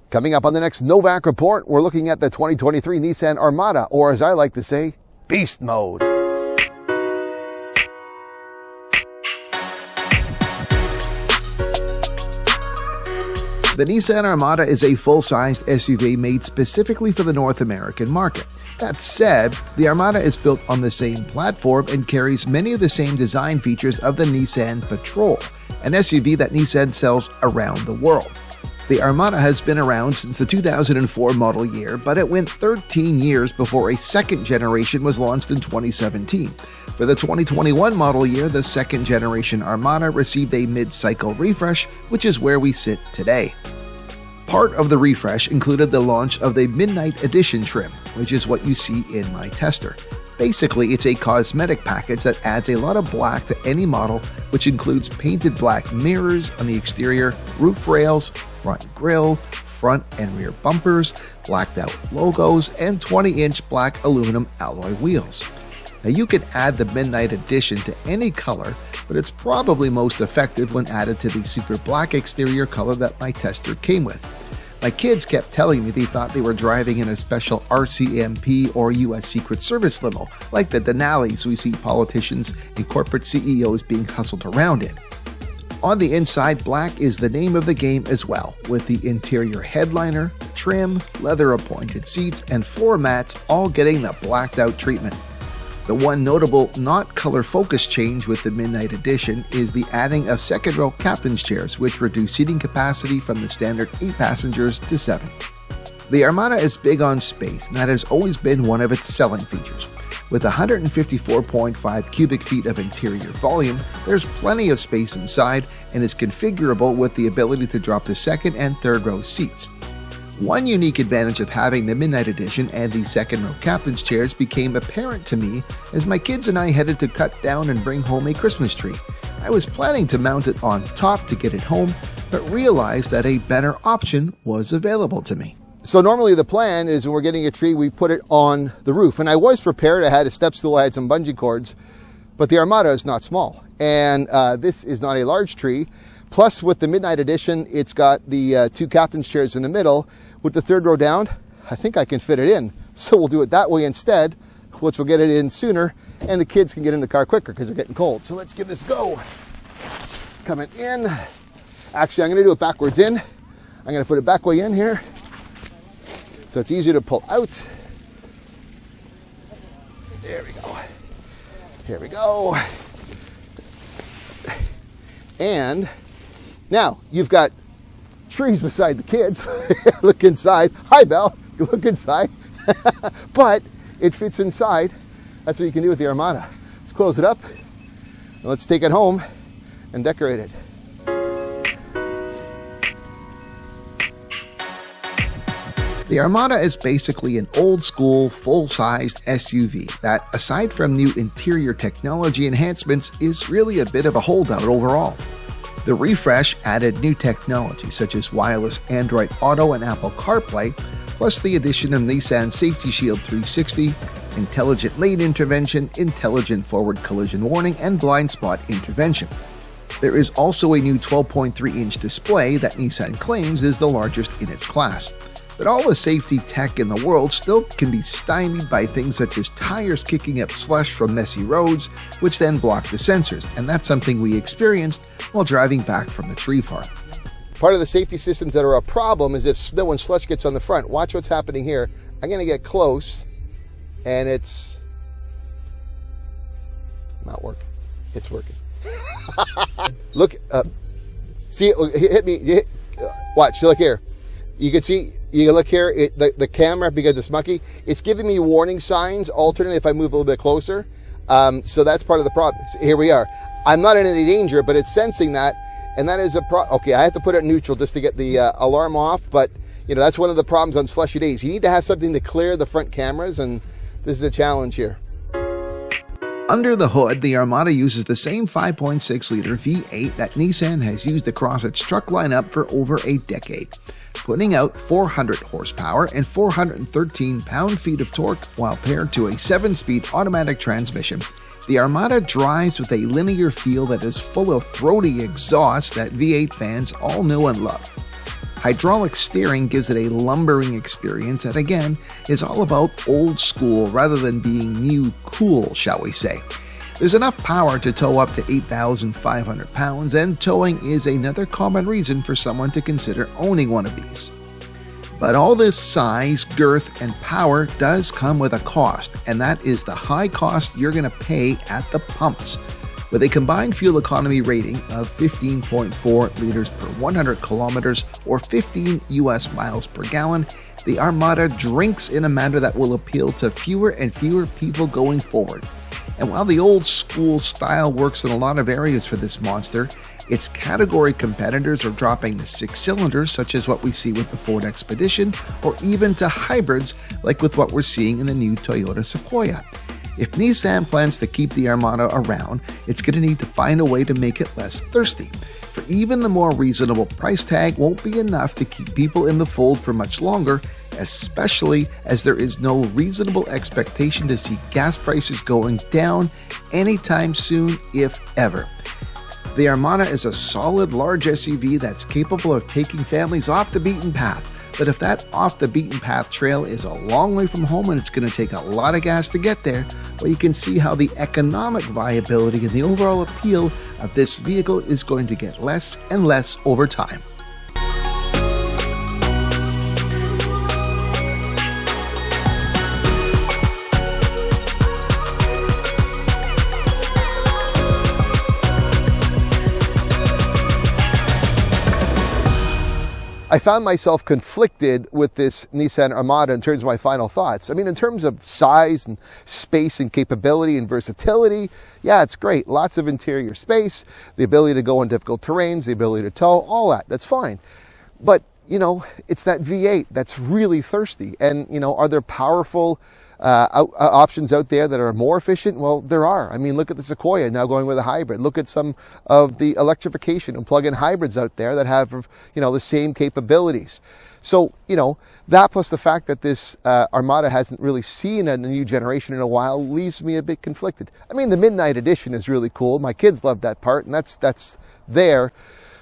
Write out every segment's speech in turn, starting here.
Coming up on the next Novak Report, we're looking at the 2023 Nissan Armada, or as I like to say, Beast Mode. The Nissan Armada is a full-sized SUV made specifically for the North American market. That said, the Armada is built on the same platform and carries many of the same design features of the Nissan Patrol, an SUV that Nissan sells around the world. The Armada has been around since the 2004 model year, but it went 13 years before a second generation was launched in 2017. For the 2021 model year, the second generation Armada received a mid-cycle refresh, which is where we sit today. Part of the refresh included the launch of the Midnight Edition trim, which is what you see in my tester. Basically, it's a cosmetic package that adds a lot of black to any model, which includes painted black mirrors on the exterior, roof rails, front grille, front and rear bumpers, blacked out logos, and 20-inch black aluminum alloy wheels. Now, you can add the Midnight Edition to any color, but it's probably most effective when added to the super black exterior color that my tester came with. My kids kept telling me they thought they were driving in a special RCMP or US Secret Service limo, like the Denali's we see politicians and corporate CEOs being hustled around in. On the inside, black is the name of the game as well, with the interior headliner, trim, leather-appointed seats, and floor mats all getting the blacked-out treatment. The one notable not color focus change with the Midnight Edition is the adding of second-row captain's chairs, which reduce seating capacity from the standard 8 passengers to 7. The Armada is big on space, and that has always been one of its selling features. With 154.5 cubic feet of interior volume, there's plenty of space inside and is configurable with the ability to drop the second and third row seats. One unique advantage of having the Midnight Edition and the second-row captain's chairs became apparent to me as my kids and I headed to cut down and bring home a Christmas tree. I was planning to mount it on top to get it home, but realized that a better option was available to me. So normally the plan is when we're getting a tree, we put it on the roof. And I was prepared. I had a step stool, I had some bungee cords, but the Armada is not small. And this is not a large tree. Plus, with the Midnight Edition, it's got the 2 captain's chairs in the middle. With the third row down, I think I can fit it in. So we'll do it that way instead, which will get it in sooner, and the kids can get in the car quicker because they're getting cold. So let's give this a go. Coming in. Actually, I'm going to do it backwards in. I'm going to put it back way in here, so it's easier to pull out. There we go. Here we go. And now you've got trees beside the kids. Look inside. Hi, Belle. Look inside. But it fits inside. That's what you can do with the Armada. Let's close it up. And let's take it home and decorate it. The Armada is basically an old-school, full-sized SUV that, aside from new interior technology enhancements, is really a bit of a holdout overall. The refresh added new technology such as wireless Android Auto and Apple CarPlay, plus the addition of Nissan Safety Shield 360, intelligent lane intervention, intelligent forward collision warning, and blind spot intervention. There is also a new 12.3-inch display that Nissan claims is the largest in its class. But all the safety tech in the world still can be stymied by things such as tires kicking up slush from messy roads, which then block the sensors, and that's something we experienced while driving back from the tree farm. Part of the safety systems that are a problem is if snow and slush gets on the front. Watch what's happening here. I'm going to get close, and it's not working. It's working. Look, see, hit me. Watch, look here. You can see, you can look here, the camera, because it's mucky, it's giving me warning signs alternate if I move a little bit closer. So that's part of the problem. So here we are. I'm not in any danger, but it's sensing that, and that is a okay, I have to put it neutral just to get the alarm off, but that's one of the problems on slushy days. You need to have something to clear the front cameras, and this is a challenge here. Under the hood, the Armada uses the same 5.6-liter V8 that Nissan has used across its truck lineup for over a decade, putting out 400 horsepower and 413 pound-feet of torque while paired to a 7-speed automatic transmission. The Armada drives with a linear feel that is full of throaty exhaust that V8 fans all know and love. Hydraulic steering gives it a lumbering experience that, again, is all about old school rather than being new cool, shall we say. There's enough power to tow up to 8,500 pounds, and towing is another common reason for someone to consider owning one of these. But all this size, girth, and power does come with a cost, and that is the high cost you're going to pay at the pumps. With a combined fuel economy rating of 15.4 liters per 100 kilometers or 15 US miles per gallon, the Armada drinks in a manner that will appeal to fewer and fewer people going forward. And while the old school style works in a lot of areas for this monster, its category competitors are dropping to 6 cylinders, such as what we see with the Ford Expedition, or even to hybrids like with what we're seeing in the new Toyota Sequoia. If Nissan plans to keep the Armada around, it's going to need to find a way to make it less thirsty. For even the more reasonable price tag won't be enough to keep people in the fold for much longer, especially as there is no reasonable expectation to see gas prices going down anytime soon, if ever. The Armada is a solid, large SUV that's capable of taking families off the beaten path. But if that off-the-beaten-path trail is a long way from home and it's going to take a lot of gas to get there, well, you can see how the economic viability and the overall appeal of this vehicle is going to get less and less over time. I found myself conflicted with this Nissan Armada in terms of my final thoughts. I mean, in terms of size and space and capability and versatility, yeah, it's great. Lots of interior space, the ability to go on difficult terrains, the ability to tow, all that. That's fine. But, you know, it's that V8 that's really thirsty. And, you know, are there powerful options out there that are more efficient? Well, there are. I mean, look at the Sequoia now going with a hybrid. Look at some of the electrification and plug-in hybrids out there that have, you know, the same capabilities. So, you know, that plus the fact that this Armada hasn't really seen a new generation in a while leaves me a bit conflicted. I mean, the Midnight Edition is really cool. My kids love that part, and that's there.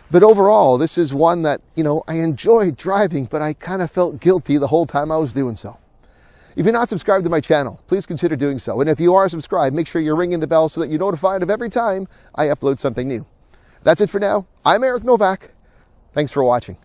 But overall, this is one that, you know, I enjoyed driving, but I kind of felt guilty the whole time I was doing so. If you're not subscribed to my channel, please consider doing so. And if you are subscribed, make sure you're ringing the bell so that you're notified of every time I upload something new. That's it for now. I'm Eric Novak. Thanks for watching.